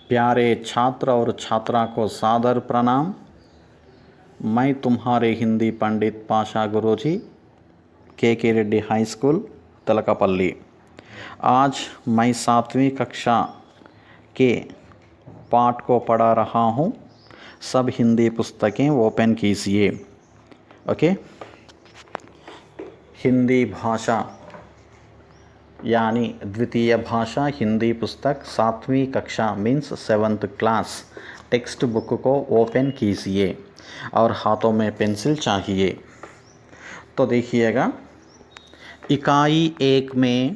प्यारे छात्र और छात्रा को सादर प्रणाम। मैं तुम्हारे हिंदी पंडित पाशा गुरुजी, के रेड्डी हाई स्कूल तलकापल्ली। आज मैं 7वीं कक्षा के पाठ को पढ़ा रहा हूँ। सब हिंदी पुस्तकें ओपन कीजिए। ओके। हिंदी भाषा यानी द्वितीय भाषा हिंदी पुस्तक 7वीं कक्षा means 7th class text book को ओपन कीजिए और हाथों में पेंसिल चाहिए। तो देखिएगा, इकाई 1 में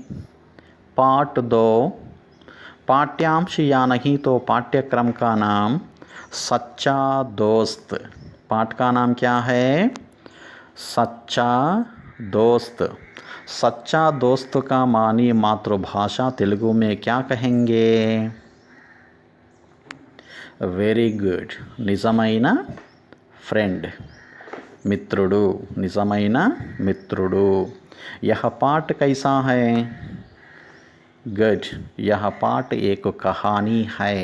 पार्ट 2 पाठ्यांश या नहीं तो पाठ्यक्रम का नाम सच्चा दोस्त। पाठ का नाम क्या है? सच्चा दोस्त। सच्चा दोस्त का मानी मातृभाषा तेलुगु में क्या कहेंगे? वेरी गुड, निजమైన फ्रेंड, मित्रुडु, निजమైన मित्रुडु। यह पाठ कैसा है? गुड, यह पाठ एक कहानी है।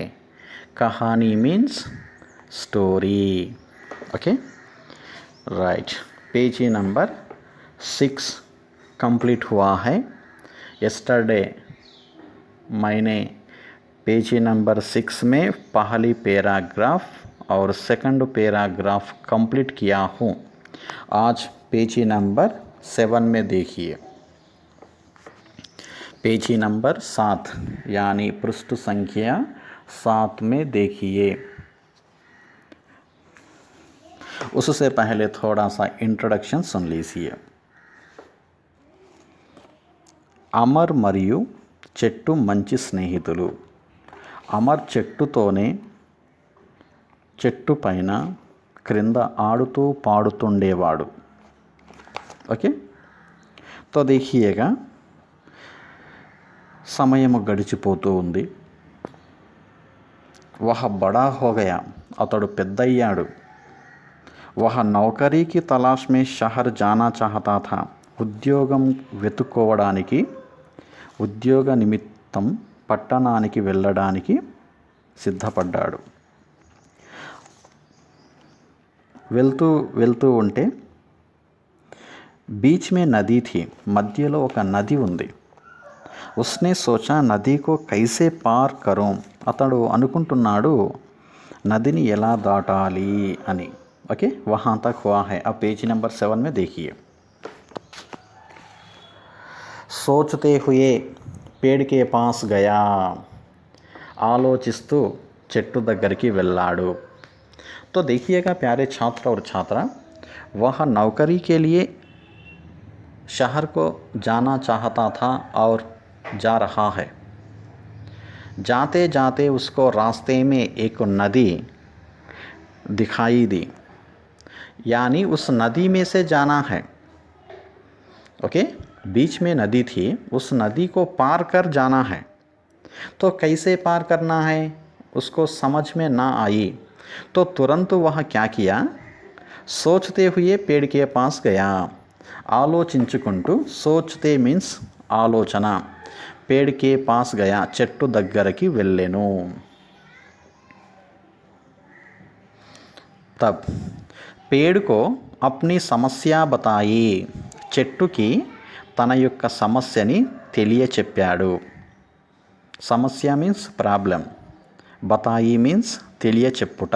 कहानी मीन्स स्टोरी। Okay, right. पेजी नंबर 6 कंप्लीट हुआ है। यस्टरडे मैंने पेजी नंबर 6 में पहली पैराग्राफ और सेकंड पैराग्राफ कंप्लीट किया हूँ। आज पेजी नंबर 7 में देखिए। पेजी नंबर 7 यानी पृष्ठ संख्या 7 में देखिए। उससे पहले थोड़ा सा इंट्रोडक्शन सुन लीजिए। అమర్ మరియు చెట్టు మంచి స్నేహితులు. అమర్ చెట్టుతోనే చెట్టు పైన క్రింద ఆడుతూ పాడుతుండేవాడు. ఓకే. తో देखिएगा, సమయము గడిచిపోతూ ఉంది. వహ బడా హో గయా, అతడు పెద్దయ్యాడు. వహ నౌకరీ కి తలాష్ మే షహర్ జానా చాహతా థా, ఉద్యోగం వెతుక్కోవడానికి ఉద్యోగ నిమిత్తం పట్టణానికి వెళ్ళడానికి సిద్ధపడ్డాడు. వెళ్తూ ఉంటే బీచ్ మే నదీ థీ, మధ్యలో ఒక నది ఉంది. ఉస్నే సోచా నదీ కో కైసే పార్ కరూం, అతడు అనుకుంటున్నాడు నదిని ఎలా దాటాలి అని. ఓకే, వహా తక్ హువా హై. ఆ పేజీ నెంబర్ 7 में देखिए. सोचते हुए पेड़ के पास गया, ఆలోచిస్తూ చెట్టు దగ్గరికి వెళ్ళాడు. तो देखिएगा प्यारे छात्र और छात्रा, वह नौकरी के लिए शहर को जाना चाहता था और जा रहा है. जाते जाते उसको रास्ते में एक नदी दिखाई दी, यानी उस नदी में से जाना है. ओके, बीच में नदी थी, उस नदी को पार कर जाना है. तो कैसे पार करना है उसको समझ में ना आई. तो तुरंत वह क्या किया? सोचते हुए पेड़ के पास गया. ఆలోచించుకుంటూ, సోచతే మీన్స్ ఆలోచన, पेड़ के पास गया చెట్టు దగ్గరికి వెళ్ళెను. तब पेड़ को अपनी समस्या बताई, చెట్టుకి తన యొక్క సమస్యని తెలియచెప్పాడు. సమస్య మీన్స్ ప్రాబ్లం, బతాయి మీన్స్ తెలియచెప్పుట.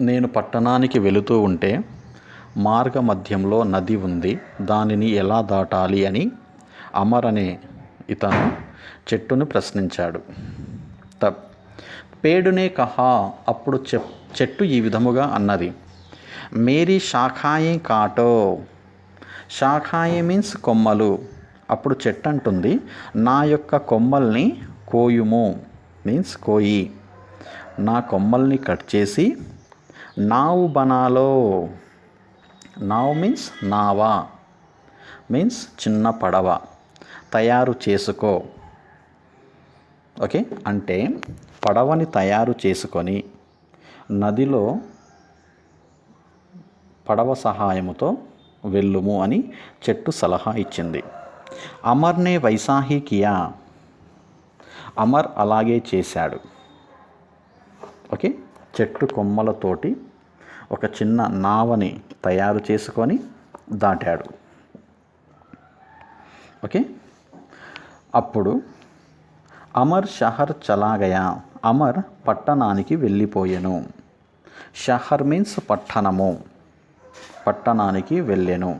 నేను పట్టణానికి వెళుతూ ఉంటే మార్గ మధ్యంలో నది ఉంది, దానిని ఎలా దాటాలి అని అమర్ అనే ఇతను చెట్టును ప్రశ్నించాడు. తబ్ పేడునే కహా, అప్పుడు చెట్టు ఈ విధముగా అన్నది, మేరీ శాఖాయే కాటో. శాఖాయే మీన్స్ కొమ్మలు. అప్పుడు చెట్టు అంటుంది, నా యొక్క కొమ్మల్ని కోయుము మీన్స్ కోయి, నా కొమ్మల్ని కట్ చేసి నావు బనాలో. నావ్ మీన్స్ నావా మీన్స్ చిన్న పడవ, తయారు చేసుకో. ఓకే, అంటే పడవని తయారు చేసుకొని నదిలో పడవ సహాయముతో వెళ్ళుము అని చెట్టు సలహా ఇచ్చింది. అమర్నే వైసాహి కియా, అమర్ అలాగే చేశాడు. ఓకే, చెట్టు కొమ్మలతోటి ఒక చిన్న నావని తయారు చేసుకొని దాటాడు. ఓకే, అప్పుడు అమర్ షహర్ చలాగయా, అమర్ పట్టణానికి వెళ్ళిపోయెను. షహర్ మీన్స్ పట్టణము, పట్టణానికి వెళ్ళెను.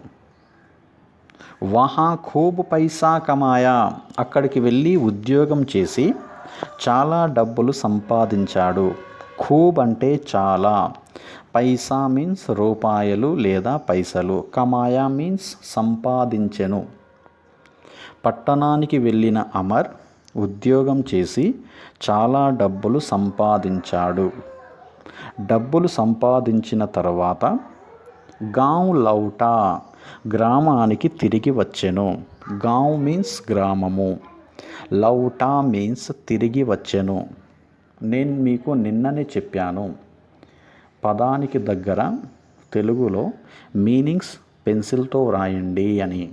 వహా ఖూబ్ పైసా కమాయా, అక్కడికి వెళ్ళి ఉద్యోగం చేసి చాలా డబ్బులు సంపాదించాడు. ఖూబ్ అంటే చాలా, పైసా మీన్స్ రూపాయలు లేదా పైసలు, కమాయా మీన్స్ సంపాదించెను. పట్టణానికి వెళ్ళిన అమర్ ఉద్యోగం చేసి చాలా డబ్బులు సంపాదించాడు. డబ్బులు సంపాదించిన తర్వాత గాంవ్ లౌటా, గ్రామానికి తిరిగి వచ్చెను. గాంవ్ మీన్స్ గ్రామము, లౌటా మీన్స్ తిరిగి వచ్చెను. నేను మీకు నిన్ననే చెప్పాను, పదానికి దగ్గర తెలుగులో మీనింగ్స్ పెన్సిల్తో వ్రాయండి అని.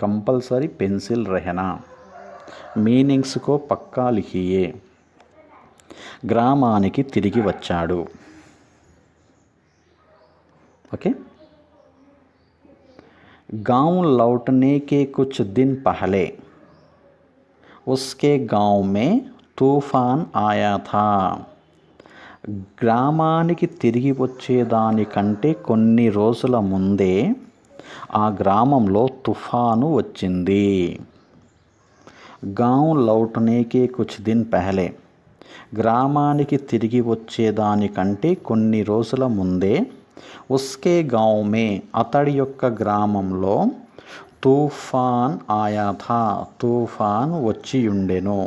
కంపల్సరీ పెన్సిల్ రహనా, मीनिंग्स को पक्का लिखिए. గ్రామానికి తిరిగి వచ్చాడు. ओके, गांव लौटने के कुछ दिन पहले उसके गांव में तूफान आया था. గ్రామానికి తిరిగి వచ్చేదానికంటే కొన్ని రోజుల ముందే ఆ గ్రామంలో తుఫాను వచ్చింది. गांव लौटने के कुछ दिन पहले, గ్రామానికి తిరిగి వచ్చేదానికంటే కొన్ని రోజుల ముందే, ఉస్కే గాంవ్ మే, అతడి యొక్క గ్రామంలో, తూఫాన్ ఆయా థా, తూఫాన్ వచ్చి ఉండెను.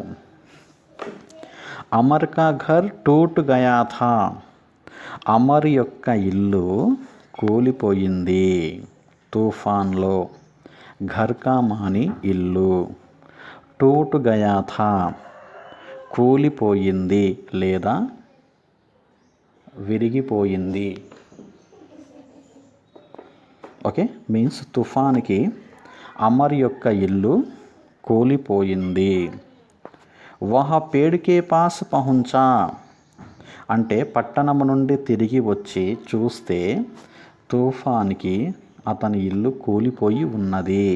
అమర్ కా ఘర్ టూట్ గయా థా, అమర్ యొక్క ఇల్లు కూలిపోయింది తూఫాన్లో. ఘర్ కా మాని ఇల్లు, టూట్ గయా థా కూలిపోయింది లేదా విరిగిపోయింది. ఓకే, మీన్స్ తుఫాన్కి అమర్ యొక్క ఇల్లు కూలిపోయింది. వహ పేడ్ కే పాస్ పహుంచా, అంటే పట్టణం నుండి తిరిగి వచ్చి చూస్తే తుఫాన్కి అతని ఇల్లు కూలిపోయి ఉన్నది.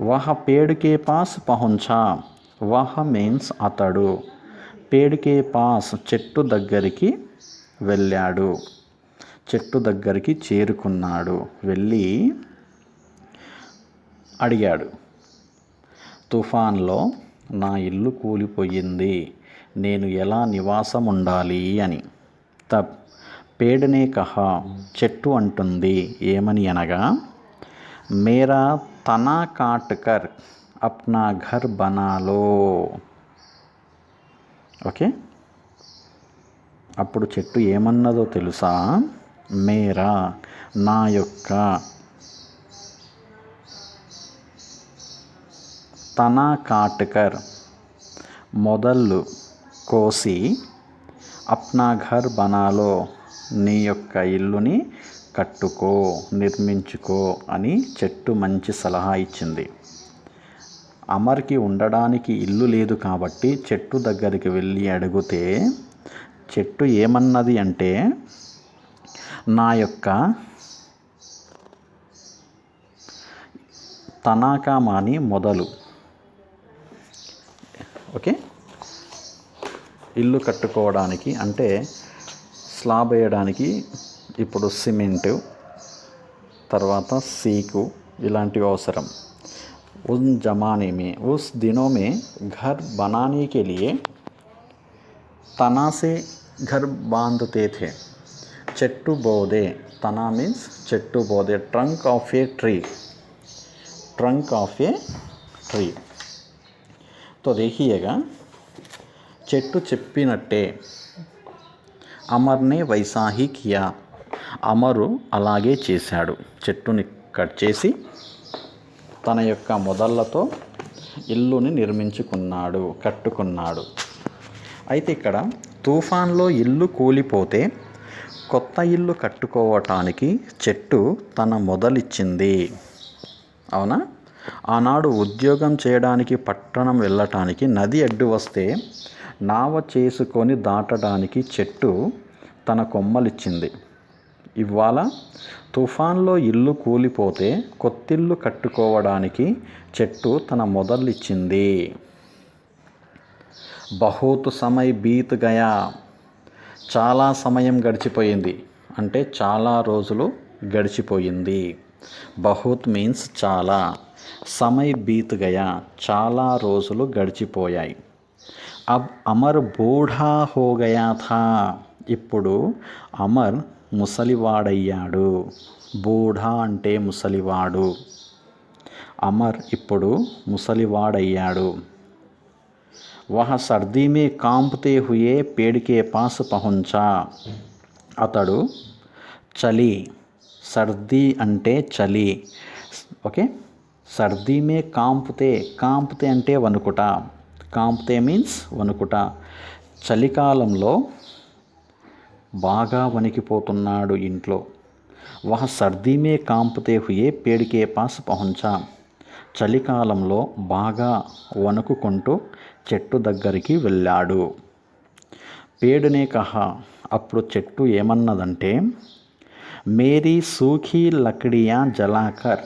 వహ పేడ్ కే పాస్ పహుంచా, వహ మీన్స్ అతడు, పేడ్ కే పాస్ చెట్టు దగ్గరికి వెళ్ళాడు, చెట్టు దగ్గరికి చేరుకున్నాడు, వెళ్ళి అడిగాడు, తుఫాన్లో నా ఇల్లు కూలిపోయింది, నేను ఎలా నివాసం ఉండాలి అని. తబ్ పేడ్నే కహా, చెట్టు అంటుంది ఏమని అనగా, మేరా तना काट कर अपना घर बना लो. ఓకే, అప్పుడు చెట్టు ఏమన్నదో తెలుసా, మేరా నా యొక్క, తనా కాట్కర్ మొదళ్ళు కోసి, అప్నా ఘర్ బనాలో నీ యొక్క ఇల్లుని కట్టుకో, నిర్మించుకో అని చెట్టు మంచి సలహా ఇచ్చింది. అమర్కి ఉండడానికి ఇల్లు లేదు కాబట్టి చెట్టు దగ్గరికి వెళ్ళి అడిగితే చెట్టు ఏమన్నది అంటే, నా యొక్క తనాకా మాని మొదలు, ఓకే, ఇల్లు కట్టుకోవడానికి అంటే స్లాబ్ వేయడానికి ఇప్పుడు సిమెంటు, తర్వాత సీకు ఇలాంటివి అవసరం. उन ज़माने में, उस दिनों में घर बनाने के लिए तना से घर बांधते थे. చెట్టు బోదే, तना मीन्स చెట్టు బోదే, trunk of a tree, trunk of a tree. तो देखिएगा, చెట్టు చెప్పినట్టే అమర్నే వైసాహి కియా, అమరు అలాగే చేశాడు. చెట్టుని కట్ చేసి తన యొక్క మొదళ్ళతో ఇల్లుని నిర్మించుకున్నాడు, కట్టుకున్నాడు. అయితే ఇక్కడ తుఫాన్లో ఇల్లు కూలిపోతే కొత్త ఇల్లు కట్టుకోవటానికి చెట్టు తన మొదలిచ్చింది. అవునా? ఆనాడు ఉద్యోగం చేయడానికి పట్టణం వెళ్ళటానికి నది అడ్డు వస్తే నావ చేసుకొని దాటడానికి చెట్టు తన కొమ్మలిచ్చింది. ఇవాళ తుఫాన్లో ఇల్లు కూలిపోతే కొత్తిల్లు కట్టుకోవడానికి చెట్టు తన మొదలిచ్చింది. బహుత్ సమయ్ బీత్ గయా, చాలా సమయం గడిచిపోయింది అంటే చాలా రోజులు గడిచిపోయింది. బహుత్ మీన్స్ చాలా, సమయ్ బీత్ గయా చాలా రోజులు గడిచిపోయాయి. అబ్ అమర్ బూఢా హో గయా థా, ఇప్పుడు అమర్ ముసలివాడయ్యాడు. బూఢా అంటే ముసలివాడు, అమర్ ఇప్పుడు ముసలివాడయ్యాడు. వహ సర్దీ మే కాంప్తే హుయే పేడ్ కే పాస్ పహుంచా, అతడు చలి, సర్దీ అంటే చలి, ఓకే. సర్దీ మే కాంప్తే, కాంప్తే అంటే వణుకుట, కాంప్తే మీన్స్ వణుకుట. చలికాలంలో బాగా వణికిపోతున్నాడు ఇంట్లో. వహ సర్దీ మే కాంప్తే హుయే పేడ్ కే పాస్ పహుంచా, చలికాలంలో బాగా వణుకుకుంటూ చెట్టు దగ్గరికి వెళ్ళాడు. పేడునే కహా, అప్పుడు చెట్టు ఏమన్నదంటే, మేరీ సూఖీ లకడియా జలాకర్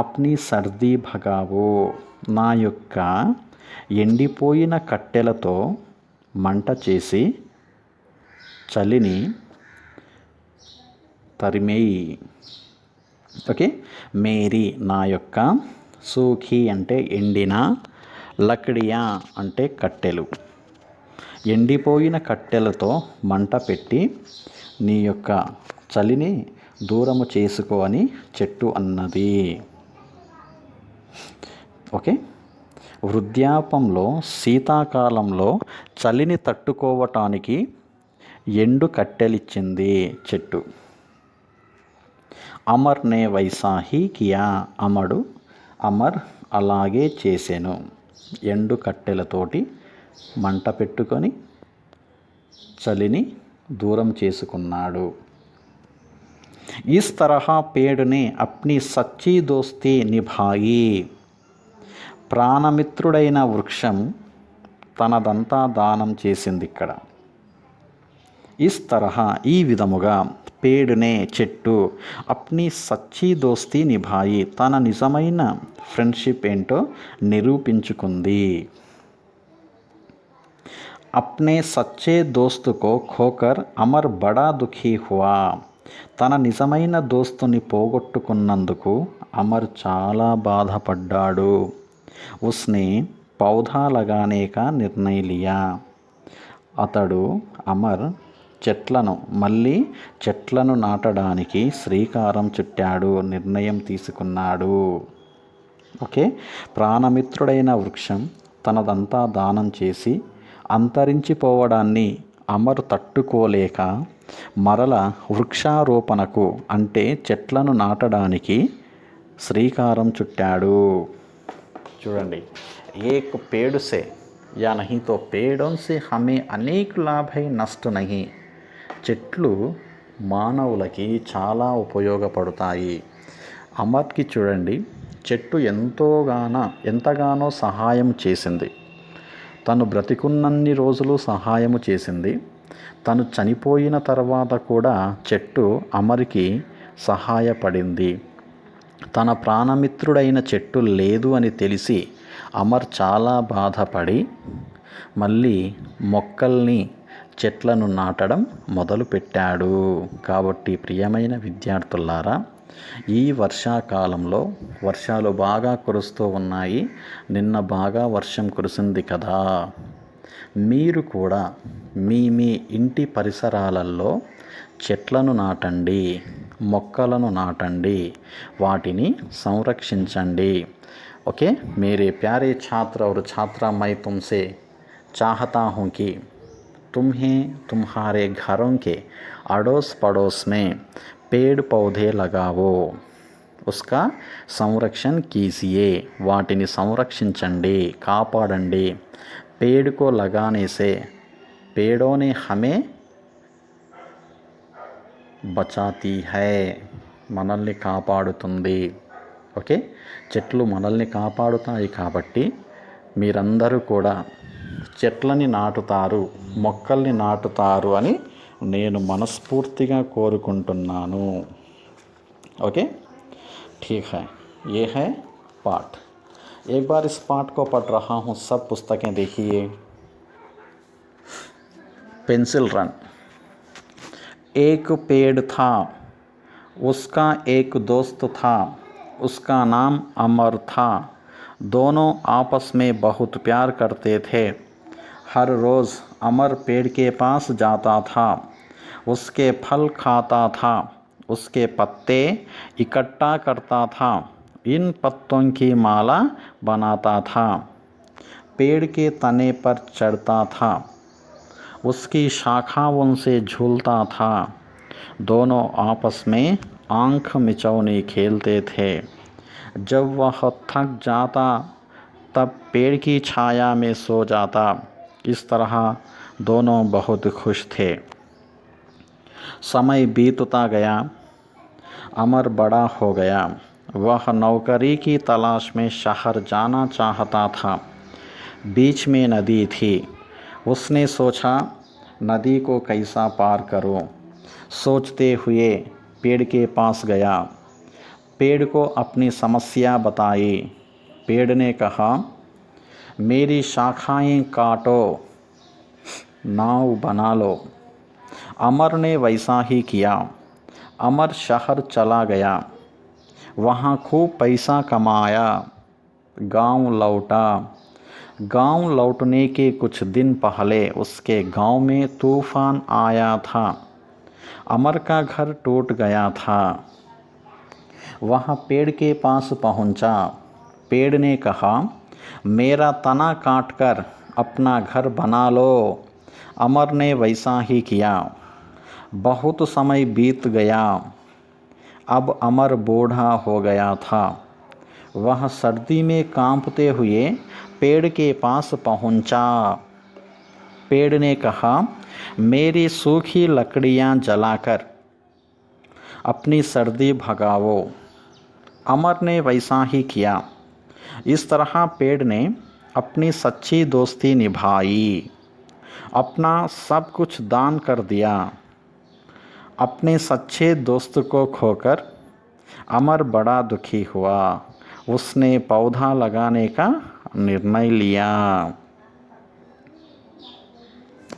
అప్నీ సర్దీ భగావో, నా యొక్క ఎండిపోయిన కట్టెలతో మంట చేసి చలిని తరిమేయి. ఓకే. మేరీ నా యొక్క, సూఖీ అంటే ఎండిన, లకడియా అంటే కట్టెలు, ఎండిపోయిన కట్టెలతో మంట పెట్టి నీ యొక్క చలిని దూరము చేసుకో అని చెట్టు అన్నది. ఓకే. వృద్ధాపంలో శీతాకాలంలో చలిని తట్టుకోవటానికి ఎండు కట్టెలిచ్చింది చెట్టు. అమర్ నే వైసా హీ కియా, అమర్ అలాగే చేసెను. ఎండు కట్టెలతోటి మంట పెట్టుకొని చలిని దూరం చేసుకున్నాడు. ఇస్ తరహా పేడునే అప్నీ సచ్చీ దోస్తీ నిభాయి, ప్రాణమిత్రుడైన వృక్షం తనదంతా దానం చేసింది ఇక్కడ. ఇస్ తరహా ఈ విధముగా, పేడునే చెట్టు, అప్నీ సచ్చీ దోస్తీ నిభాయి తన నిజమైన ఫ్రెండ్షిప్ ఏంటో నిరూపించుకుంది. అప్నే సచ్చే దోస్తుకో ఖోకర్ అమర్ బడా దుఖీ హువా, తన నిజమైన దోస్తుని పోగొట్టుకున్నందుకు అమర్ చాలా బాధపడ్డాడు. ఉస్నే పౌధా లగానే కా నిర్ణయ లియా, అతడు అమర్ మళ్ళీ చెట్లను నాటడానికి శ్రీకారం చుట్టాడు, నిర్ణయం తీసుకున్నాడు. ఓకే. ప్రాణమిత్రుడైన వృక్షం తనదంతా దానం చేసి అంతరించిపోవడాన్ని అమర్ తట్టుకోలేక మరల వృక్షారోపణకు అంటే చెట్లను నాటడానికి శ్రీకారం చుట్టాడు. చూడండి, ఏక్ పేడు సే యా నహీ తో పేడోం సే హమే అనేక లాభ్ హై నష్ట నహీ, చెట్లు మానవులకి చాలా ఉపయోగపడతాయి. అమర్కి చూడండి, చెట్టు ఎంతగానో సహాయం చేసింది. తను బ్రతికున్నన్ని రోజులు సహాయము చేసింది. తను చనిపోయిన తర్వాత కూడా చెట్టు అమర్కి సహాయపడింది. తన ప్రాణమిత్రుడైన చెట్టు లేదు అని తెలిసి అమర్ చాలా బాధపడి మళ్ళీ చెట్లను నాటడం మొదలుపెట్టాడు. కాబట్టి ప్రియమైన విద్యార్థులారా, ఈ వర్షాకాలంలో వర్షాలు బాగా కురుస్తూ ఉన్నాయి. నిన్న బాగా వర్షం కురిసింది కదా. మీరు కూడా మీ ఇంటి పరిసరాలలో చెట్లను నాటండి, మొక్కలను నాటండి, వాటిని సంరక్షించండి. ओके। मेरे प्यारे छात्र और छात्रा, मैं तुमसे चाहता हूँ कि तुम्हें तुम्हारे घरों के अड़ोस पड़ोस में पेड़ पौधे लगाओ, उसका संरक्षण कीजिए, वाटिनी संरक्षिंचंडी, कापाडंडी। पेड़ को लगाने से पेड़ों ने हमें बचाती है, మనల్ని కాపాడుతుంది। ఓకే, చెట్లు మనల్ని కాపాడుతాయి కాబట్టి మీరందరూ కూడా చెట్లని నాటుతారు, మొక్కల్ని నాటుతారు అని నేను మనస్ఫూర్తిగా కోరుకుంటున్నాను. ओके, ठीक है, ये है पाठ. एक बार इस पाठ को पढ़ रहा हूँ, सब पुस्तकें देखिए. Pencil run. एक पेड़ था, उसका एक दोस्त था, उसका नाम अमर था. दोनों आपस में बहुत प्यार करते थे. हर रोज़ अमर पेड़ के पास जाता था, उसके फल खाता था, उसके पत्ते इकट्ठा करता था, इन पत्तों की माला बनाता था. पेड़ के तने पर चढ़ता था, उसकी शाखाओं से झूलता था. दोनों आपस में आंख मिचौनी खेलते थे. जब वह थक जाता तब पेड़ की छाया में सो जाता. इस तरह दोनों बहुत खुश थे. समय बीतता गया, अमर बड़ा हो गया. वह नौकरी की तलाश में शहर जाना चाहता था. बीच में नदी थी. उसने सोचा, नदी को कैसा पार करूं? सोचते हुए पेड़ के पास गया. पेड़ को अपनी समस्या बताई. पेड़ ने कहा, मेरी शाखाएं काटो, नाव बना लो. अमर ने वैसा ही किया. अमर शहर चला गया, वहाँ खूब पैसा कमाया. गांव लौटा. गांव लौटने के कुछ दिन पहले उसके गांव में तूफान आया था. अमर का घर टूट गया था. वह पेड़ के पास पहुंचा. पेड़ ने कहा, मेरा तना काटकर अपना घर बना लो. अमर ने वैसा ही किया. बहुत समय बीत गया. अब अमर बूढ़ा हो गया था. वह सर्दी में कांपते हुए पेड़ के पास पहुंचा. पेड़ ने कहा, मेरी सूखी लकड़ियां जलाकर अपनी सर्दी भगाओ. अमर ने वैसा ही किया. इस तरह पेड़ ने अपनी सच्ची दोस्ती निभाई. अपना सब कुछ दान कर दिया. अपने सच्चे दोस्त को खोकर अमर बड़ा दुखी हुआ. उसने पौधा लगाने का निर्णय लिया.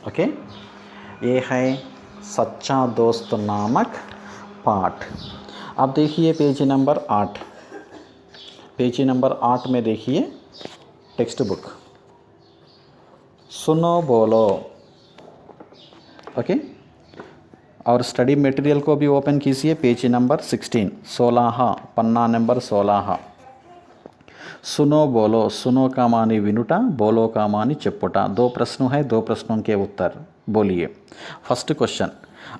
ओके, ये है सच्चा दोस्त नामक पाठ. अब देखिए पेज नंबर 8. पेज नंबर 8 में देखिए टेक्स्ट बुक. सुनो बोलो. ओके, और स्टडी मटेरियल को भी ओपन कीजिए. पेज नंबर 16, 16, पन्ना नंबर 16. सुनो बोलो. सुनो का मानी विनुटा, बोलो का मानी चेप्पुटा. 2 प्रश्न है, 2 प्रश्नों के उत्तर बोलिए. फर्स्ट क्वेश्चन,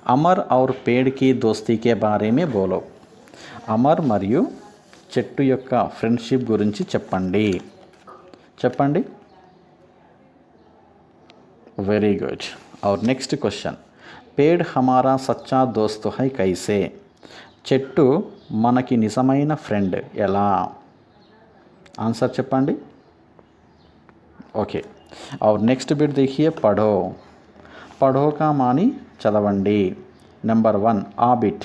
अमर और पेड़ की दोस्ती के बारे में बोलो. అమర్ మరియు చెట్టు యొక్క ఫ్రెండ్షిప్ గురించి చెప్పండి. చెప్పండి. Very good. और नेक्स्ट क्वेश्चन, पेड़ हमारा सच्चा दोस्त है कैसे. చెట్టు మనకి నిజమైన ఫ్రెండ్ ఎలా. आंसर చెప్పండి. ओके, और नेक्स्ट बिट देखिए, पढ़ो. पढ़ो का मानी చదవండి. नंबर 1 आ बिट,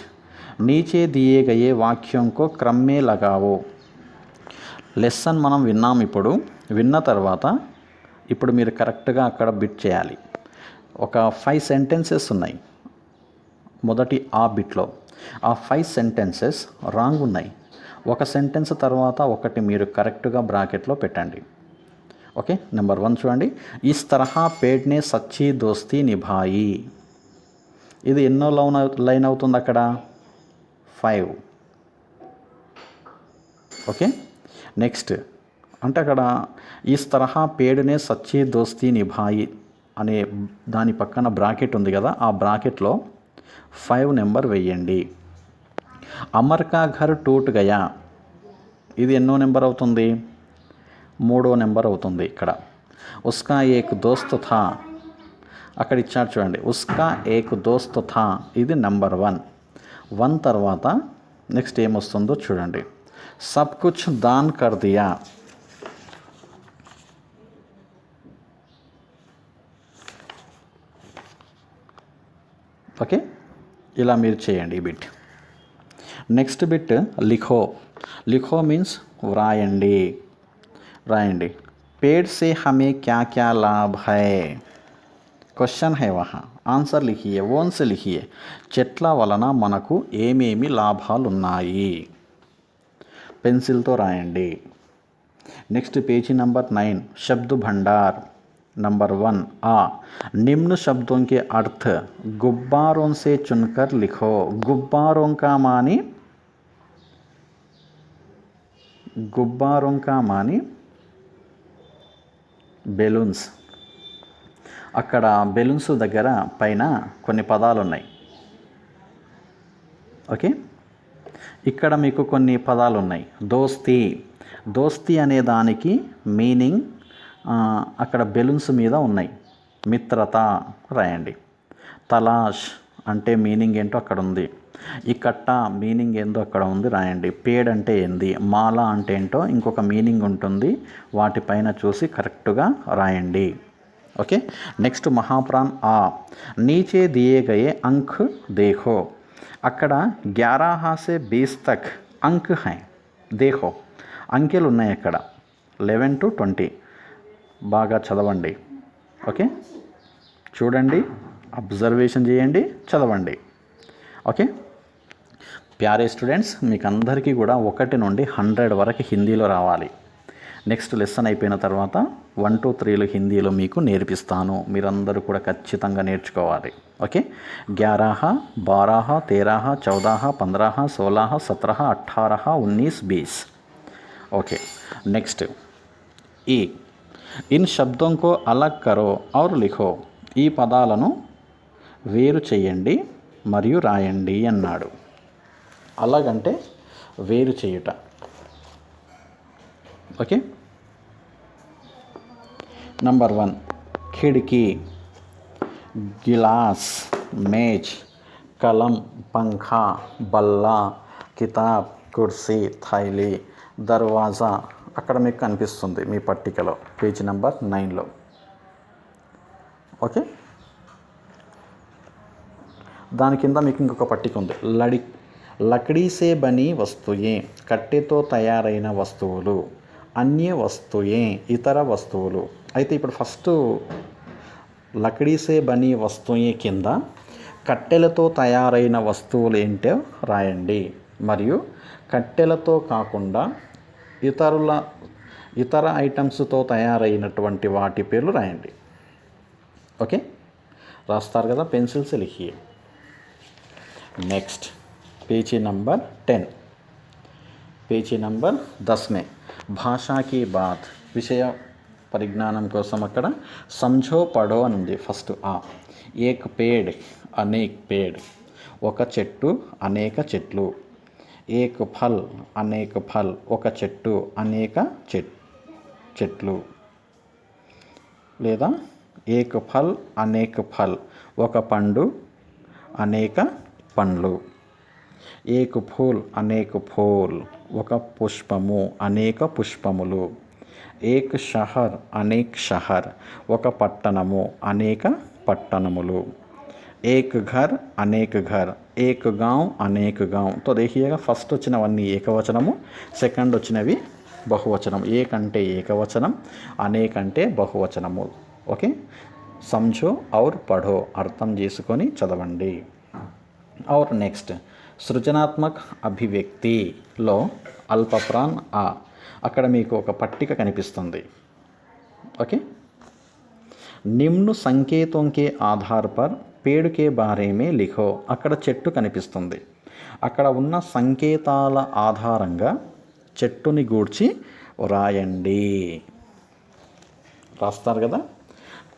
नीचे दिए गए वाक्यों को क्रम में लगाओ. లెసన్ మనం విన్నాం. ఇప్పుడు విన్న తర్వాత ఇప్పుడు మీరు కరెక్ట్గా అక్కడ బిట్ చేయాలి. ఒక 5 సెంటెన్సెస్ ఉన్నాయి మొదటి ఆ బిట్లో. ఆ 5 సెంటెన్సెస్ రాంగ్ ఉన్నాయి. ఒక సెంటెన్స్ తర్వాత ఒకటి మీరు కరెక్ట్గా బ్రాకెట్లో పెట్టండి. ఓకే, నెంబర్ 1 చూడండి. ఇస్ తరహా పేడ్ నే సచ్చి దోస్తీ నిభాయి. ఇది ఎన్నో లైన్ అవుతుంది అక్కడ? 5. ఓకే, నెక్స్ట్ అంటే అక్కడ ఇస్ తరహా పేడ్ నే సచ్చి దోస్తీ నిభాయి అనే దాని పక్కన బ్రాకెట్ ఉంది కదా, ఆ బ్రాకెట్లో 5 నెంబర్ వేయండి. అమర్ కా ఘర్ టూట్ గయా, ఇది ఎన్నో నెంబర్ అవుతుంది? 3వ నెంబర్ అవుతుంది ఇక్కడ. ఉస్కా ఏక్ దోస్త్ థా, అక్కడ ఇచ్చారు చూడండి, ఉస్కా ఏక్ దోస్త్ థా, ఇది నెంబర్ 1. 1 తర్వాత నెక్స్ట్ ఏమొస్తుందో చూడండి. सब कुछ दान कर दिया। ఓకే, ఇలా మీరు చేయండి ఈ బిట్. నెక్స్ట్ బిట్ లిఖో. లిఖో మీన్స్ వ్రాయండి. రాయండి. पेड़ से हमें क्या क्या लाभ है, క్వశ్చన్ है वहाँ ఆన్సర్ లిఖియే, ఓన్స్ లిఖియే. చెట్ల వలన మనకు ఏమేమి లాభాలు ఉన్నాయి, పెన్సిల్తో రాయండి. నెక్స్ట్ పేజీ నంబర్ 9 शब्द भंडार नंबर 1 आ. निम्न शब्दों के अर्थ गुब्बारों से चुनकर लिखो. गुब्बारों का मानी బెలూన్స్. అక్కడ బెలూన్స్ దగ్గర పైన కొన్ని పదాలు ఉన్నాయి. ఓకే, ఇక్కడ మీకు కొన్ని పదాలు ఉన్నాయి. దోస్తీ. దోస్తీ అనే దానికి మీనింగ్ అక్కడ బెలూన్స్ మీద ఉన్నాయి. మిత్రత రాయండి. తలాష్ అంటే మీనింగ్ ఏంటో అక్కడ ఉంది. ఈ కట్ట మీనింగ్ ఏందో అక్కడ ఉంది, రాయండి. పేడ్ అంటే ఏంది, మాల అంటే ఏంటో ఇంకొక మీనింగ్ ఉంటుంది, వాటిపైన చూసి కరెక్ట్గా రాయండి. ఓకే, నెక్స్ట్ మహాప్రాణ్ ఆ. నీచే దియే గయే అంక్ దేఖో. అక్కడ 11 से 20 तक అంక్ హై. దేఖో అంకెలు ఉన్నాయి అక్కడ 11 to 20. బాగా చదవండి. ఓకే, చూడండి, అబ్జర్వేషన్ చేయండి, చదవండి. ఓకే, ప్యారే స్టూడెంట్స్, మీకు అందరికీ కూడా 1 నుండి 100 వరకు హిందీలో రావాలి. నెక్స్ట్ లెసన్ అయిపోయిన తర్వాత 1 to 3 హిందీలో మీకు నేర్పిస్తాను. మీరందరూ కూడా ఖచ్చితంగా నేర్చుకోవాలి. ఓకే, 11, 12, 13, 14, 15, 16, 17, 18, 19, 20. ఓకే, నెక్స్ట్ ఈ. ఇన్ శబ్దం కో అలగ్ కరో ఔర్ లిఖో. ఈ పదాలను వేరు చేయండి మరియు రాయండి అన్నాడు. అలాగంటే వేరు చేయుట. ఓకే, నంబర్ 1 खिड़की, गिलास, मेज, कलम, पंखा, बल्ला, किताब, కుర్సీ, థైలీ, దర్వాజా. అక్కడ మీకు కనిపిస్తుంది మీ పట్టికలో పేజీ నెంబర్ 9లో. ఓకే, దాని కింద మీకు ఇంకొక పట్టిక ఉంది. లకడీసే బనీ వస్తుయే, కట్టెతో తయారైన వస్తువులు. అన్య వస్తుయే, ఇతర వస్తువులు. అయితే ఇప్పుడు ఫస్ట్ లకడీసే బనీ వస్తుయే కింద కట్టెలతో తయారైన వస్తువులు ఏంటో రాయండి, మరియు కట్టెలతో కాకుండా ఇతర ఐటమ్స్తో తయారైనటువంటి వాటి పేర్లు రాయండి. ఓకే, రాస్తారు కదా, పెన్సిల్స్ లిఖియే. Next page number 10. Page number 10 में భాషా కీ బాత్, విషయ పరిజ్ఞానం కోసం అక్కడ సంఝో పడో అని ఉంది. ఫస్ట్ ఆ. ఏక్ పేడ్, అనేక్ పేడ్, ఒక చెట్టు, అనేక చెట్లు. ఏక్ ఫల్, అనేక ఫల్, ఒక చెట్టు, అనేక చెట్లు. లేదా ఏక్ ఫల్, అనేక ఫల్, ఒక పండు, అనేక పండ్లు. ఏక్ ఫూల్, అనేక ఫూల్, ఒక పుష్పము, అనేక పుష్పములు. ఏక్ షహర్, అనేక్ షహర్, ఒక పట్టణము, అనేక పట్టణములు. ఏక్ ఘర్, అనేక ఘర్, ఏక్ గాంవ్, అనేక గాంవ్. తో देखिएगा, ఫస్ట్ వచ్చినవన్నీ ఏకవచనము, సెకండ్ వచ్చినవి బహువచనం. ఏక్ అంటే ఏకవచనం, అనేక అంటే బహువచనము. ఓకే, సంఝో ఔర్ పఢో, అర్థం చేసుకొని చదవండి. और నెక్స్ట్ సృజనాత్మక అభివ్యక్తిలో అల్పప్రాన్ ఆ. అక్కడ మీకు ఒక పట్టిక కనిపిస్తుంది. ఓకే, నిమ్ను సంకేతం కే ఆధార్ పర్ పేడ్ కే బారే మే లిఖో. అక్కడ చెట్టు కనిపిస్తుంది. అక్కడ ఉన్న సంకేతాల ఆధారంగా చెట్టుని గూర్చి రాయండి. రాస్తారు కదా.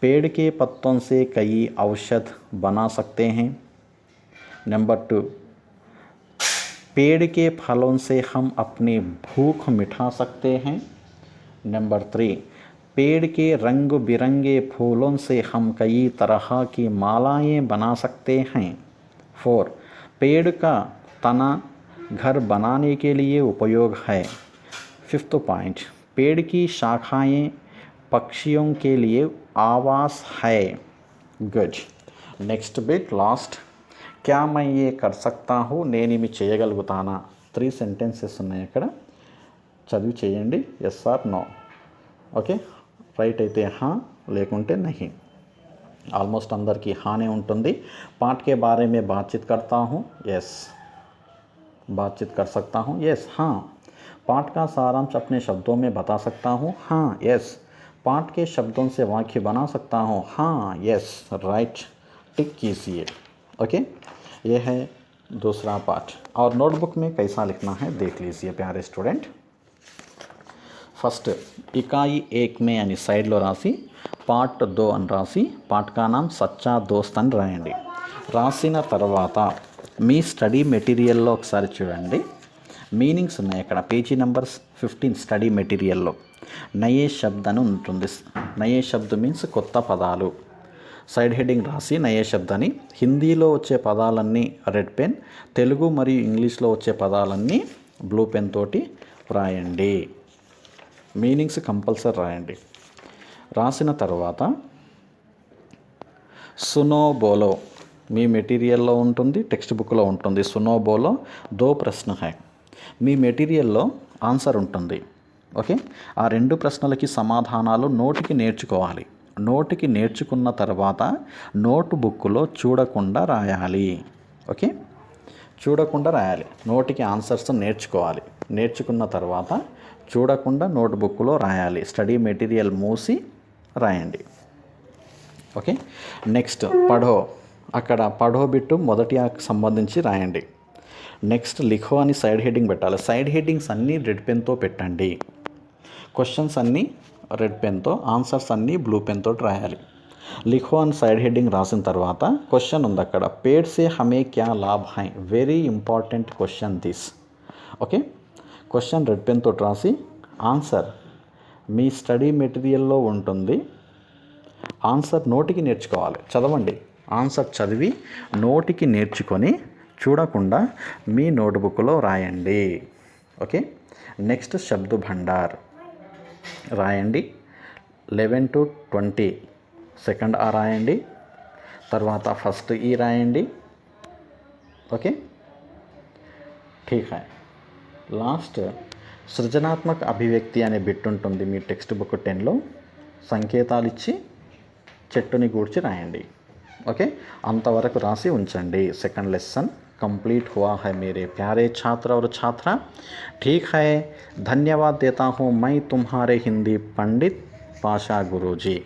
पेड़ के पत्तों से कई औषध बना सकते हैं. नंबर 2, पेड़ के फलों से हम अपनी भूख मिटा सकते हैं. नंबर 3, पेड़ के रंग बिरंगे फूलों से हम कई तरह की मालाएं बना सकते हैं. 4, पेड़ का तना घर बनाने के लिए उपयोग है। 5th पॉइंट, पेड़ की शाखाएं पक्षियों के लिए आवास है। गुड। नेक्स्ट बिट लास्ट, क्या मैं ये कर सकता हूँ, నేను ఇవి చేయగలుగుతానా. 3 సెంటెన్సెస్ ఉన్నాయి అక్కడ, చదివి చేయండి, yes or no. Okay, right అయితే హా, లేకుంటే నహీ. ఆల్మోస్ట్ అందరికీ హానే ఉంటుంది. पाठ के बारे में बातचीत करता हूँ, यस. बातचीत कर सकता हूँ, यस. हाँ. पाठ का सारांश अपने शब्दों में बता सकता हूँ, हाँ, यस. पाठ के शब्दों से वाक्य बना सकता हूँ, हाँ, यस. राइट, टिक कीजिए. ओके, ये है दूसरा पाठ. और नोटबुक में कैसा लिखना है देख लीजिए प्यारे स्टूडेंट. फर्स्ट इकाई 1 में అని సైడ్లో రాసి పార్ట్ 2 అని రాసి పార్ట్ కా నామ్ సచ్చా దోస్త్ అని రాయండి. రాసిన తర్వాత మీ స్టడీ మెటీరియల్లో ఒకసారి చూడండి, మీనింగ్స్ ఉన్నాయి అక్కడ. పేజీ నెంబర్ 15 స్టడీ మెటీరియల్లో నయే శబ్ద్ అని ఉంటుంది. నయే శబ్ద్ మీన్స్ కొత్త పదాలు. సైడ్ హెడ్డింగ్ రాసి నయే శబ్ద్ అని, హిందీలో వచ్చే పదాలన్నీ రెడ్ పెన్, తెలుగు మరియు ఇంగ్లీష్లో వచ్చే పదాలన్నీ బ్లూ పెన్ తోటి రాయండి. మీనింగ్స్ కంపల్సరీ రాయండి. రాసిన తర్వాత సునో బోలో మీ మెటీరియల్లో ఉంటుంది, టెక్స్ట్ బుక్లో ఉంటుంది. సునో బోలో దో ప్రశ్న హై. మీ మెటీరియల్లో ఆన్సర్ ఉంటుంది. ఓకే, ఆ 2 ప్రశ్నలకి సమాధానాలు నోటికి నేర్చుకోవాలి. నోటికి నేర్చుకున్న తర్వాత నోట్ బుక్లో చూడకుండా రాయాలి. ఓకే, చూడకుండా రాయాలి. నోటికి ఆన్సర్స్ నేర్చుకోవాలి. నేర్చుకున్న తర్వాత చూడకుండా నోట్ బుక్లో రాయాలి. స్టడీ మెటీరియల్ మూసి రాయండి. ఓకే, నెక్స్ట్ పఢో, అక్కడ పఢో బిట్టు మొదటి సంబంధించి రాయండి. నెక్స్ట్ లిఖో అని సైడ్ హెడ్డింగ్ పెట్టాలి. సైడ్ హెడ్డింగ్స్ అన్నీ రెడ్ పెన్తో పెట్టండి. క్వశ్చన్స్ అన్నీ రెడ్ పెన్తో, ఆన్సర్స్ అన్నీ బ్లూ పెన్తో రాయాలి. లిఖో అని సైడ్ హెడ్డింగ్ రాసిన తర్వాత క్వశ్చన్ ఉంది అక్కడ, పేడ్ సే హమే క్యా లాభ్ హై. Very important question this. Okay, question red పెన్తో రాసి ఆన్సర్ మీ స్టడీ మెటీరియల్లో ఉంటుంది. ఆన్సర్ నోటికి నేర్చుకోవాలి, చదవండి. ఆన్సర్ చదివి నోటికి నేర్చుకొని చూడకుండా మీ నోట్బుక్లో రాయండి. ఓకే, నెక్స్ట్ శబ్ద భండార్ రాయండి. 11 to 20 సెకండ్ ఆ రాయండి. తర్వాత ఫస్ట్ ఈ రాయండి. Okay, ఠీక్ high. లాస్ట్ సృజనాత్మక అభివ్యక్తి అనే బిట్ ఉంటుంది మీ టెక్స్ట్ బుక్ 10లో. సంకేతాలు ఇచ్చి చెట్టుని గూర్చి రాయండి. ఓకే, అంతవరకు రాసి ఉంచండి. సెకండ్ లెసన్ कंप्लीट हुआ है मेरे प्यारे छात्र और छात्रा. ठीक है, धन्यवाद देता हूँ मैं तुम्हारे हिंदी पंडित पाशा गुरुजी.